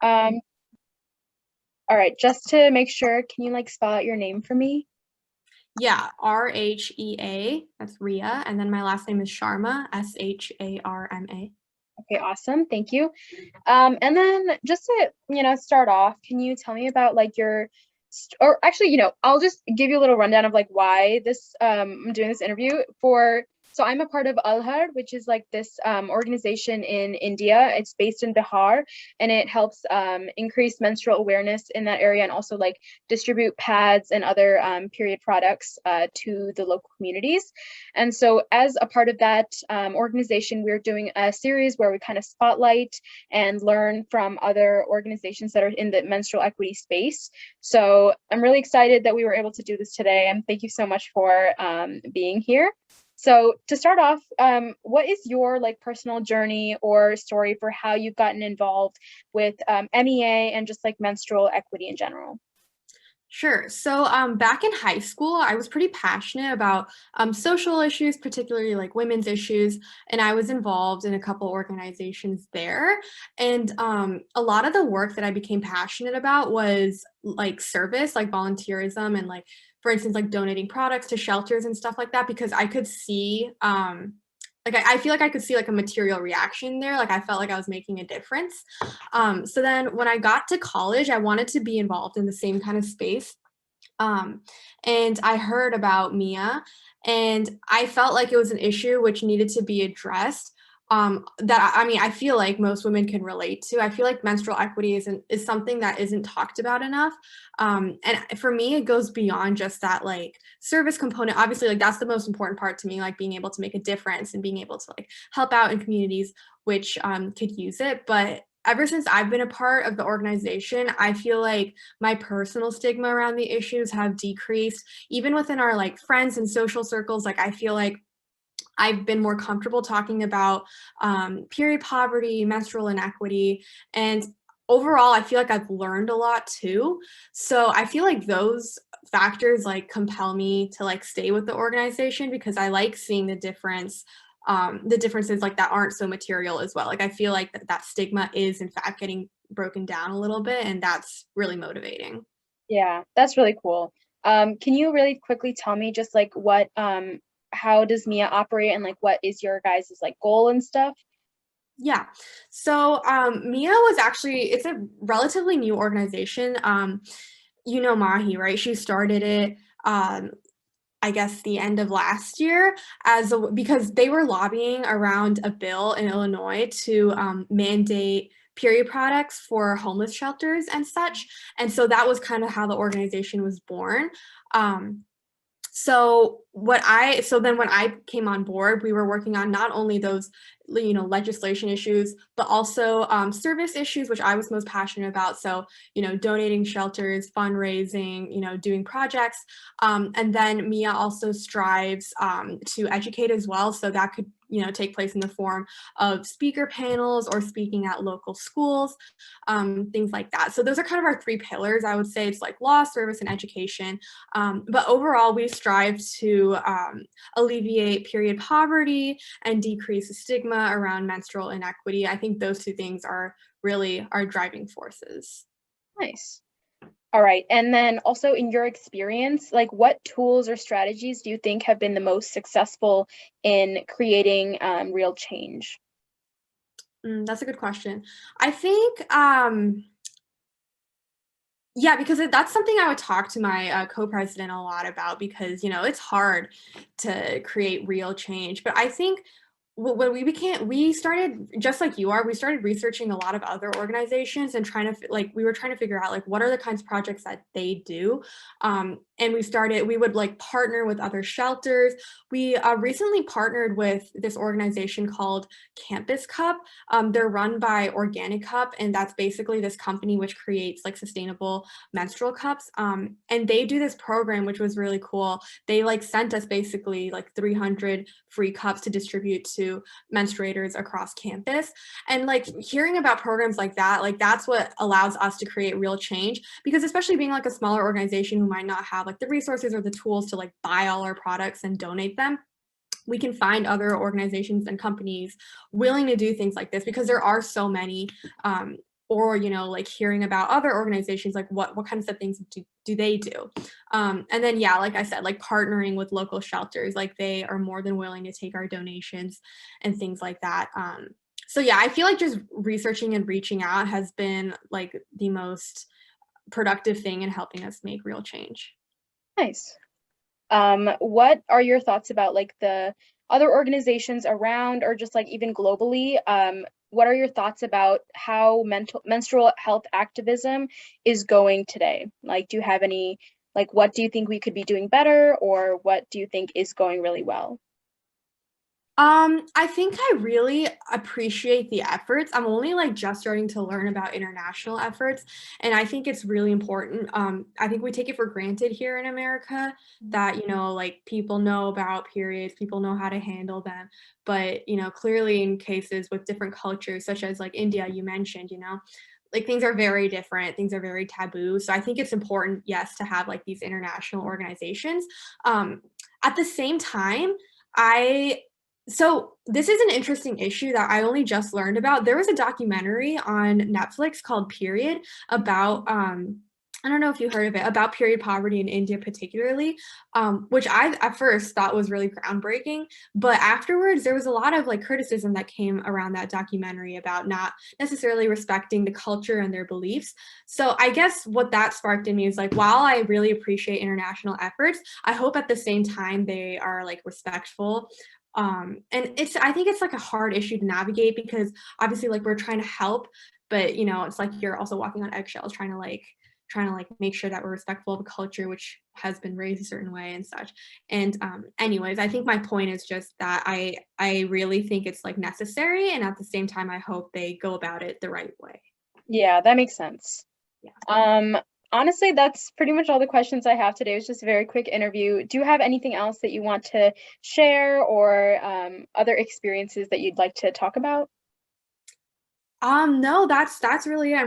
Um, all right, just to make sure, can you like spell out your name for me? Yeah, Rhea, that's Rhea, and then my last name is Sharma, Sharma. Okay, awesome. Thank you. And then just to, start off, can you tell me about like or actually, I'll just give you a little rundown of like why I'm doing this interview so I'm a part of Alharh, which is like this organization in India. It's based in Bihar, and it helps increase menstrual awareness in that area and also like distribute pads and other period products to the local communities. And so, as a part of that organization, we're doing a series where we kind of spotlight and learn from other organizations that are in the menstrual equity space. So I'm really excited that we were able to do this today, and thank you so much for being here. So to start off, what is your like personal journey or story for how you've gotten involved with MEA and just like menstrual equity in general? Sure. So back in high school, I was pretty passionate about social issues, particularly like women's issues, and I was involved in a couple organizations there. And a lot of the work that I became passionate about was like service, like volunteerism, and like, for instance, like donating products to shelters and stuff like that, because I could see like I feel like I could see like a material reaction there. Like I felt like I was making a difference. So then when I got to college, I wanted to be involved in the same kind of space. Um, and I heard about Mia, and I felt like it was an issue which needed to be addressed. That I mean, I feel like most women can relate to. I feel like menstrual equity is something that isn't talked about enough. And for me, it goes beyond just that like service component. Obviously, like that's the most important part to me, like being able to make a difference and being able to like help out in communities which could use it. But ever since I've been a part of the organization, I feel like my personal stigma around the issues have decreased. Even within our like friends and social circles, like I feel like I've been more comfortable talking about period poverty, menstrual inequity, and overall, I feel like I've learned a lot too. So I feel like those factors like compel me to like stay with the organization because I like seeing the differences like that aren't so material as well. Like I feel like that stigma is in fact getting broken down a little bit, and that's really motivating. Yeah, that's really cool. Can you really quickly tell me just like how does Mia operate and like what is your guys' like goal and stuff? Yeah. So Mia was actually, it's a relatively new organization. You know Mahi, right? She started it I guess the end of last year because they were lobbying around a bill in Illinois to mandate period products for homeless shelters and such. And so that was kind of how the organization was born. Um, so then when I came on board, we were working on not only those legislation issues, but also service issues, which I was most passionate about. So donating shelters, fundraising, doing projects, and then Mia also strives to educate as well. So that could take place in the form of speaker panels or speaking at local schools, things like that. So those are kind of our three pillars. I would say it's like law, service, and education. But overall, we strive to alleviate period poverty and decrease the stigma around menstrual inequity. I think those two things are really our driving forces. Nice. All right. And then also in your experience, like what tools or strategies do you think have been the most successful in creating real change? That's a good question. I think yeah, because that's something I would talk to my co-president a lot about because, it's hard to create real change. But I think when we started just like you are, we started researching a lot of other organizations and we were trying to figure out like what are the kinds of projects that they do. And we would like partner with other shelters. We recently partnered with this organization called Campus Cup. They're run by Organic Cup, and that's basically this company which creates like sustainable menstrual cups. And they do this program, which was really cool. They like sent us basically like 300 free cups to distribute to menstruators across campus. And like hearing about programs like that, like that's what allows us to create real change because especially being like a smaller organization who might not have like the resources or the tools to like buy all our products and donate them, we can find other organizations and companies willing to do things like this because there are so many or, you know, like hearing about other organizations, like what kinds of things do they do. And then, yeah, like I said, like partnering with local shelters, like they are more than willing to take our donations and things like that. So yeah, I feel like just researching and reaching out has been like the most productive thing in helping us make real change. Nice. What are your thoughts about like the other organizations around or just like even globally? What are your thoughts about how menstrual health activism is going today? Like, do you have any, like, what do you think we could be doing better, or what do you think is going really well? I think I really appreciate the efforts. I'm only like just starting to learn about international efforts, and I think it's really important. I think we take it for granted here in America that, you know, like people know about periods, people know how to handle them, but, you know, clearly in cases with different cultures, such as like India, you mentioned, you know, like things are very different, things are very taboo. So I think it's important, yes, to have like these international organizations. Um, at the same time, I so this is an interesting issue that I only just learned about. There was a documentary on Netflix called Period about I don't know if you heard of it, about period poverty in India particularly, which I at first thought was really groundbreaking, but afterwards there was a lot of like criticism that came around that documentary about not necessarily respecting the culture and their beliefs. So I guess what that sparked in me is like, while I really appreciate international efforts, I hope at the same time they are like respectful. And I think it's like a hard issue to navigate because obviously like we're trying to help, but you know, it's like you're also walking on eggshells trying to like make sure that we're respectful of a culture which has been raised a certain way and such. And anyways, I think my point is just that I really think it's like necessary, and at the same time I hope they go about it the right way. Yeah, that makes sense. Yeah. Honestly, that's pretty much all the questions I have today. It was just a very quick interview. Do you have anything else that you want to share, or other experiences that you'd like to talk about? No, that's really it. I'm